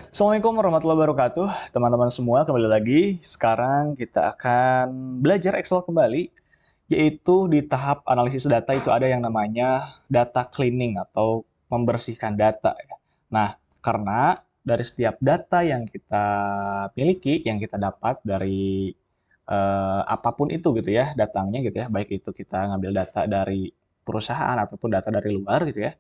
Assalamualaikum warahmatullahi wabarakatuh, teman-teman semua. Kembali lagi. Sekarang kita akan belajar Excel kembali, yaitu di tahap analisis data itu ada yang namanya data cleaning atau membersihkan data, ya. Nah, karena dari setiap data yang kita miliki, yang kita dapat dari apapun itu gitu ya, datangnya gitu ya, baik itu kita ngambil data dari perusahaan ataupun data dari luar gitu ya,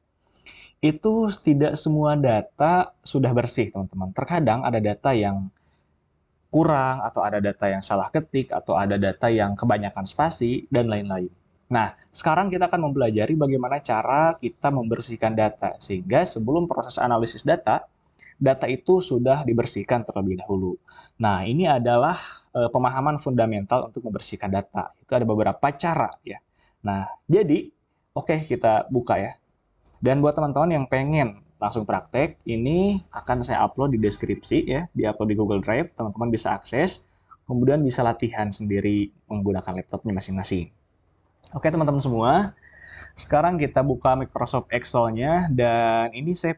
itu tidak semua data sudah bersih, teman-teman. Terkadang ada data yang kurang, atau ada data yang salah ketik, atau ada data yang kebanyakan spasi, dan lain-lain. Nah, sekarang kita akan mempelajari bagaimana cara kita membersihkan data, sehingga sebelum proses analisis data, data itu sudah dibersihkan terlebih dahulu. Nah, ini adalah pemahaman fundamental untuk membersihkan data. Itu ada beberapa cara ya. Nah, jadi oke, kita buka ya. Dan buat teman-teman yang pengen langsung praktek, ini akan saya upload di deskripsi ya, di-upload di Google Drive, teman-teman bisa akses, kemudian bisa latihan sendiri menggunakan laptopnya masing-masing. Oke teman-teman semua, sekarang kita buka Microsoft Excel-nya, dan ini saya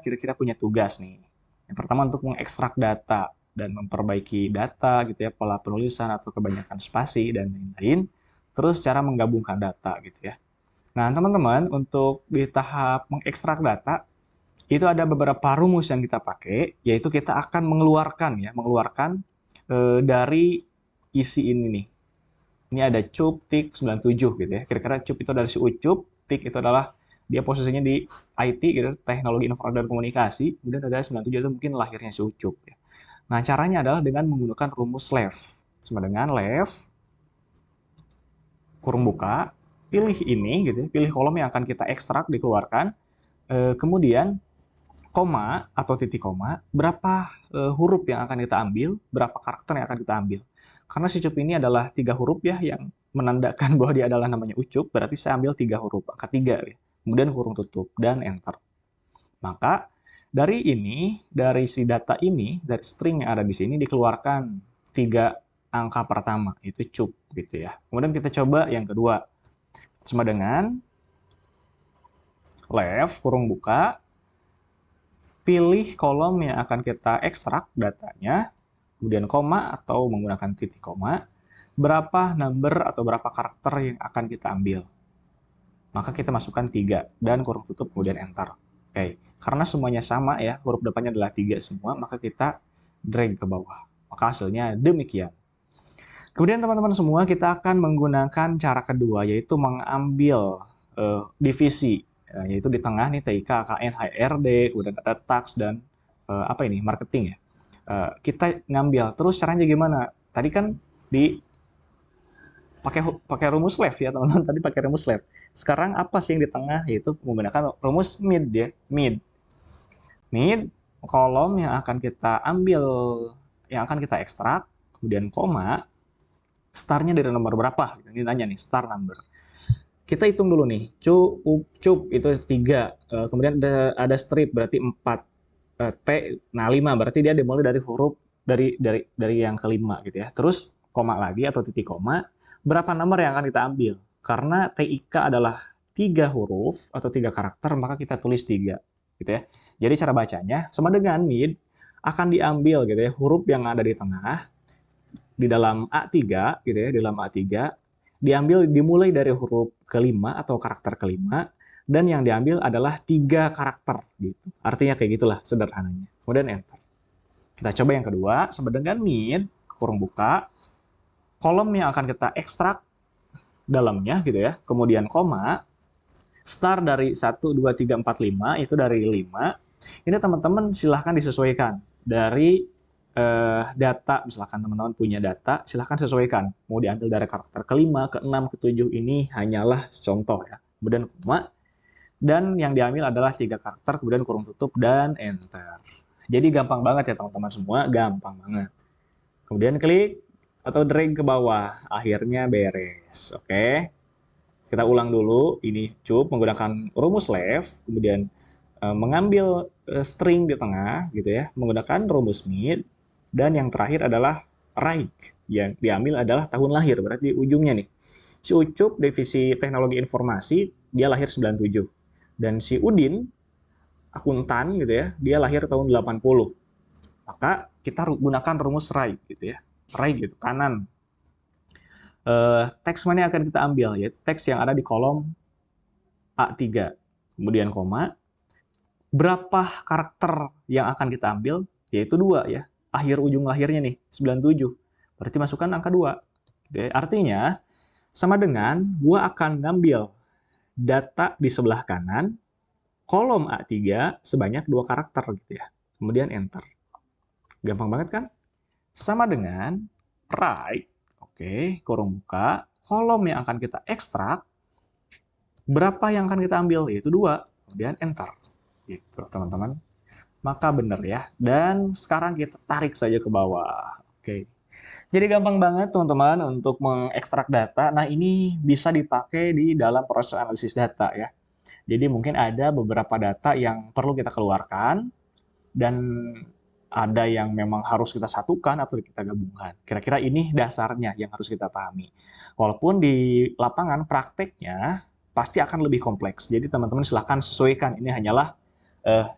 kira-kira punya tugas nih. Yang pertama untuk mengekstrak data dan memperbaiki data gitu ya, pola penulisan atau kebanyakan spasi dan lain-lain. Terus cara menggabungkan data gitu ya. Nah, teman-teman, untuk di tahap mengekstrak data, itu ada beberapa rumus yang kita pakai, yaitu kita akan mengeluarkan dari isi ini nih. Ini ada cup, tik, 97 gitu ya. Kira-kira cup itu dari si Ucup, tik itu adalah dia posisinya di IT gitu, teknologi informasi dan komunikasi, kemudian ada 97 itu mungkin lahirnya si Ucup ya. Nah, caranya adalah dengan menggunakan rumus left. Sama dengan left, kurung buka, pilih ini gitu ya, pilih kolom yang akan kita ekstrak, dikeluarkan, kemudian koma atau titik koma, berapa huruf yang akan kita ambil, berapa karakter yang akan kita ambil. Karena si cup ini adalah 3 huruf ya, yang menandakan bahwa dia adalah namanya ucup, berarti saya ambil 3 huruf, angka 3 ya. Kemudian kurung tutup, dan enter. Maka dari ini, dari si data ini, dari string yang ada di sini, dikeluarkan 3 angka pertama, itu cup gitu ya. Kemudian kita coba yang kedua, sama dengan left, kurung buka, pilih kolom yang akan kita ekstrak datanya, kemudian koma atau menggunakan titik koma, berapa number atau berapa karakter yang akan kita ambil. Maka kita masukkan 3 dan kurung tutup kemudian enter. Oke, karena semuanya sama ya, huruf depannya adalah 3 semua, maka kita drag ke bawah. Maka hasilnya demikian. Kemudian teman-teman semua, kita akan menggunakan cara kedua, yaitu mengambil divisi, yaitu di tengah nih TIK, KN, HRD, kemudian ada tax dan apa ini, marketing ya. Kita ngambil, terus caranya gimana? Tadi kan di pakai pakai rumus left ya teman-teman, tadi pakai rumus left. Sekarang apa sih yang di tengah? Yaitu menggunakan rumus mid ya, mid kolom yang akan kita ambil, yang akan kita ekstrak, kemudian koma, startnya dari nomor berapa? Ini nanya nih, start number. Kita hitung dulu nih, cup itu 3, kemudian ada strip berarti 4, T, nah 5 berarti dia dimulai dari huruf dari yang kelima gitu ya. Terus koma lagi atau titik koma, berapa nomor yang akan kita ambil? Karena TIK adalah 3 huruf atau 3 karakter, maka kita tulis 3 gitu ya. Jadi cara bacanya sama dengan mid, akan diambil gitu ya, huruf yang ada di tengah di dalam A3 gitu ya, di dalam A3 diambil, dimulai dari huruf kelima atau karakter kelima, dan yang diambil adalah 3 karakter gitu. Artinya kayak gitulah sederhananya. Kemudian enter. Kita coba yang kedua, sama dengan mid, kurung buka, kolom yang akan kita ekstrak dalamnya gitu ya, kemudian koma, start dari 1, 2, 3, 4, 5, itu dari 5. Ini teman-teman silahkan disesuaikan dari data, misalkan teman-teman punya data, silahkan sesuaikan. Mau diambil dari karakter kelima, keenam, ketujuh, ini hanyalah contoh ya. Kemudian koma, dan yang diambil adalah 3 karakter, kemudian kurung tutup, dan enter. Jadi gampang banget ya teman-teman semua, gampang banget. Kemudian klik atau drag ke bawah, akhirnya beres. Oke, kita ulang dulu, ini cup menggunakan rumus left, kemudian mengambil string di tengah gitu ya, menggunakan rumus mid, dan yang terakhir adalah right, yang diambil adalah tahun lahir, berarti ujungnya nih. Si Ucup divisi teknologi informasi, dia lahir 97. Dan si Udin akuntan gitu ya, dia lahir tahun 80. Maka kita gunakan rumus right gitu ya. Right gitu, kanan. Teks mana yang akan kita ambil? Yaitu teks yang ada di kolom A3. Kemudian koma. Berapa karakter yang akan kita ambil? Yaitu 2 ya. Akhir ujung lahirnya nih, 97. Berarti masukkan angka 2. Gitu ya. Artinya, sama dengan gua akan ngambil data di sebelah kanan, kolom A3 sebanyak 2 karakter gitu ya. Kemudian enter. Gampang banget kan? Sama dengan right, oke, kurung buka, kolom yang akan kita ekstrak, berapa yang akan kita ambil? Yaitu 2. Kemudian enter. Gitu, teman-teman. Maka benar ya. Dan sekarang kita tarik saja ke bawah. Oke. Jadi gampang banget teman-teman untuk mengekstrak data. Nah, ini bisa dipakai di dalam proses analisis data ya. Jadi mungkin ada beberapa data yang perlu kita keluarkan dan ada yang memang harus kita satukan atau kita gabungkan. Kira-kira ini dasarnya yang harus kita pahami. Walaupun di lapangan prakteknya pasti akan lebih kompleks. Jadi teman-teman silahkan sesuaikan. Ini hanyalah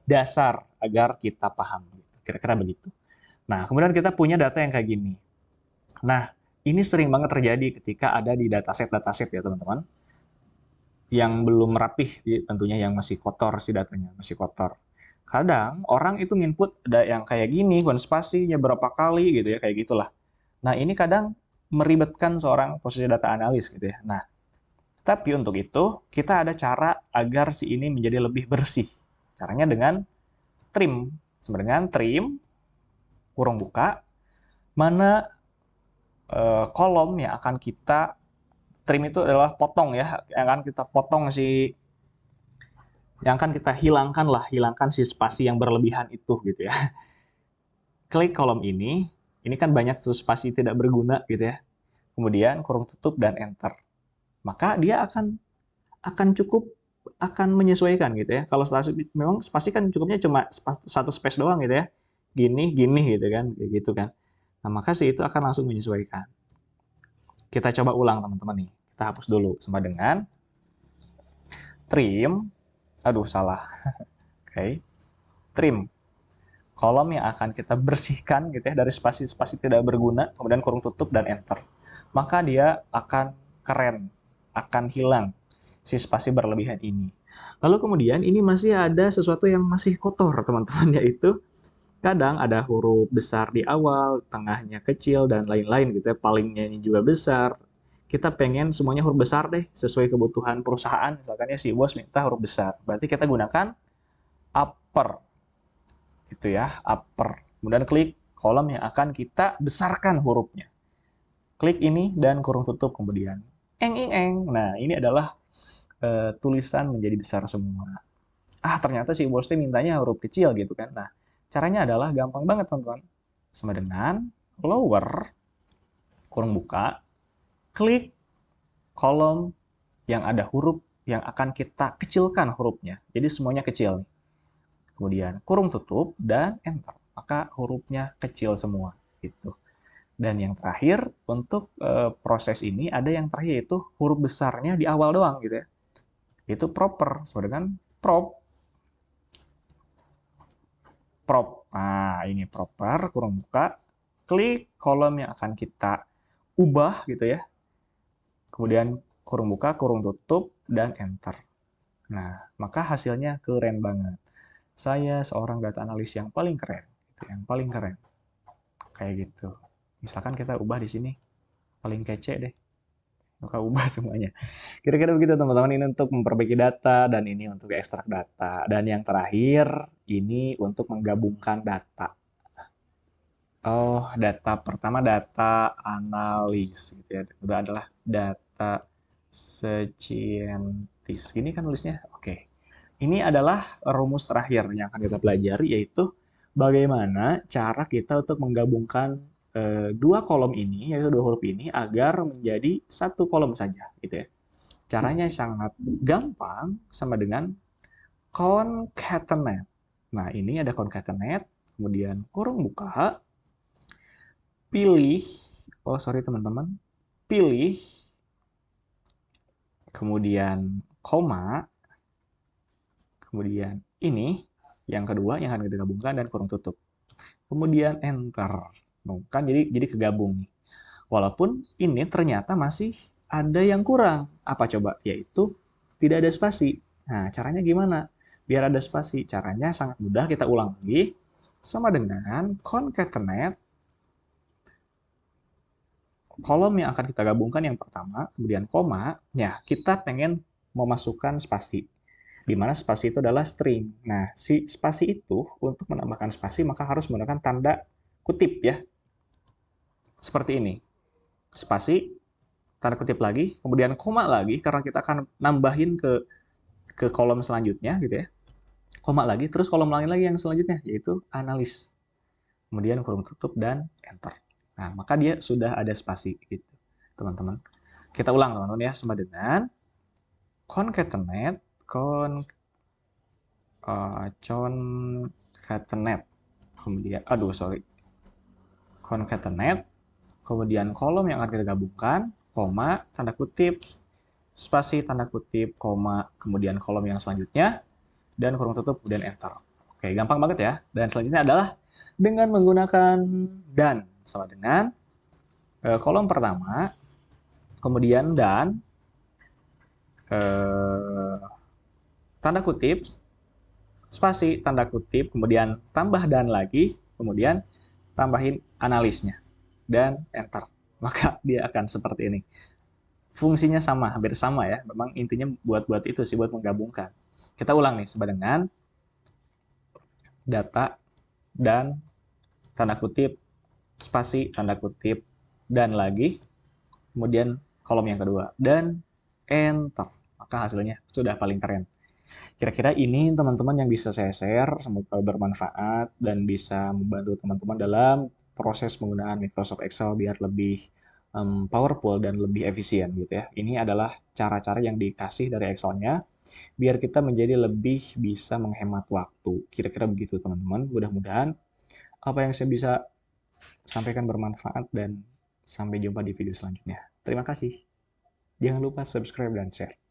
dasar agar kita paham. Kira-kira begitu. Nah, kemudian kita punya data yang kayak gini. Nah, ini sering banget terjadi ketika ada di dataset ya teman-teman. Yang belum rapih, tentunya yang masih kotor sih datanya, masih kotor. Kadang orang itu nginput ada yang kayak gini, spasinya berapa kali gitu ya, kayak gitulah. Nah, ini kadang meribetkan seorang posisi data analis gitu ya. Nah, tapi untuk itu kita ada cara agar si ini menjadi lebih bersih. Caranya dengan trim. Sama dengan trim, kurung buka, mana kolom yang akan kita trim itu adalah potong ya, yang akan kita potong yang akan kita hilangkan si spasi yang berlebihan itu gitu ya. Klik kolom ini kan banyak tuh spasi tidak berguna gitu ya. Kemudian kurung tutup dan enter. Maka dia akan cukup akan menyesuaikan gitu ya. Kalau memang spasi kan cukupnya cuma satu space doang gitu ya. Gini, gini gitu kan, kayak gitu kan. Nah, maka sih itu akan langsung menyesuaikan. Kita coba ulang teman-teman nih. Kita hapus dulu sama dengan trim. Aduh, salah. Oke. Trim. Kolom yang akan kita bersihkan gitu ya dari spasi-spasi tidak berguna, kemudian kurung tutup dan enter. Maka dia akan keren, akan hilang si spasi berlebihan ini. Lalu kemudian ini masih ada sesuatu yang masih kotor teman-teman, yaitu kadang ada huruf besar di awal, tengahnya kecil, dan lain-lain gitu ya. Palingnya ini juga besar. Kita pengen semuanya huruf besar deh, sesuai kebutuhan perusahaan. Misalkan ya si bos minta huruf besar. Berarti kita gunakan upper. Gitu ya, upper. Kemudian klik kolom yang akan kita besarkan hurufnya. Klik ini dan kurung tutup kemudian. Eng. Nah, ini adalah tulisan menjadi besar semua. Ternyata si bosnya mintanya huruf kecil gitu kan. Nah, caranya adalah gampang banget teman-teman. Sama dengan lower, kurung buka, klik kolom yang ada huruf yang akan kita kecilkan hurufnya. Jadi semuanya kecil. Kemudian kurung tutup dan enter. Maka hurufnya kecil semua. Gitu. Dan yang terakhir, untuk proses ini ada yang terakhir yaitu huruf besarnya di awal doang gitu ya. Itu proper. Sama dengan prop. Nah, ini proper, kurung buka. Klik kolom yang akan kita ubah gitu ya. Kemudian kurung buka, kurung tutup, dan enter. Nah, maka hasilnya keren banget. Saya seorang data analis yang paling keren. Gitu, yang paling keren. Kayak gitu. Misalkan kita ubah di sini. Paling kece deh. Maka ubah semuanya. Kira-kira begitu teman-teman, ini untuk memperbaiki data dan ini untuk ekstrak data. Dan yang terakhir ini untuk menggabungkan data. Oh, data pertama data analis gitu ya. Udah adalah data scientist. Ini kan nulisnya. Oke. Ini adalah rumus terakhir yang akan kita pelajari yaitu bagaimana cara kita untuk menggabungkan dua kolom ini, yaitu dua huruf ini, agar menjadi satu kolom saja, gitu ya. Caranya sangat gampang, sama dengan concatenate. Nah, ini ada concatenate, kemudian kurung buka, pilih, teman-teman, pilih, kemudian koma, kemudian ini, yang kedua yang akan kita gabungkan, dan kurung tutup. Kemudian enter. Kan jadi kegabung nih. Walaupun ini ternyata masih ada yang kurang. Apa coba? Yaitu tidak ada spasi. Nah, caranya gimana? Biar ada spasi. Caranya sangat mudah, kita ulang lagi. Sama dengan concatenate kolom yang akan kita gabungkan yang pertama, kemudian koma, ya kita pengen memasukkan spasi. Di mana spasi itu adalah string. Nah, si spasi itu, untuk menambahkan spasi, maka harus menggunakan tanda kutip ya. Seperti ini. Spasi, tanda kutip lagi, kemudian koma lagi, karena kita akan nambahin ke kolom selanjutnya gitu ya. Koma lagi, terus kolom lain lagi yang selanjutnya, yaitu analis. Kemudian kurung tutup dan enter. Nah, maka dia sudah ada spasi gitu, teman-teman. Kita ulang teman-teman ya, sama dengan concatenate concatenate kemudian concatenate kemudian kolom yang akan kita gabungkan, koma, tanda kutip, spasi, tanda kutip, koma, kemudian kolom yang selanjutnya, dan kurung tutup, kemudian enter. Oke, gampang banget ya. Dan selanjutnya adalah dengan menggunakan dan, sama dengan kolom pertama, kemudian dan, tanda kutip, spasi, tanda kutip, kemudian tambah dan lagi, kemudian tambahin analisnya, dan enter. Maka dia akan seperti ini. Fungsinya sama, hampir sama ya. Memang intinya buat itu sih, buat menggabungkan. Kita ulang nih, sama dengan data dan tanda kutip, spasi, tanda kutip, dan lagi, kemudian kolom yang kedua, dan enter. Maka hasilnya sudah paling keren. Kira-kira ini teman-teman yang bisa saya share, semoga bermanfaat dan bisa membantu teman-teman dalam proses penggunaan Microsoft Excel biar lebih powerful dan lebih efisien gitu ya. Ini adalah cara-cara yang dikasih dari Excel-nya biar kita menjadi lebih bisa menghemat waktu. Kira-kira begitu teman-teman. Mudah-mudahan apa yang saya bisa sampaikan bermanfaat dan sampai jumpa di video selanjutnya. Terima kasih. Jangan lupa subscribe dan share.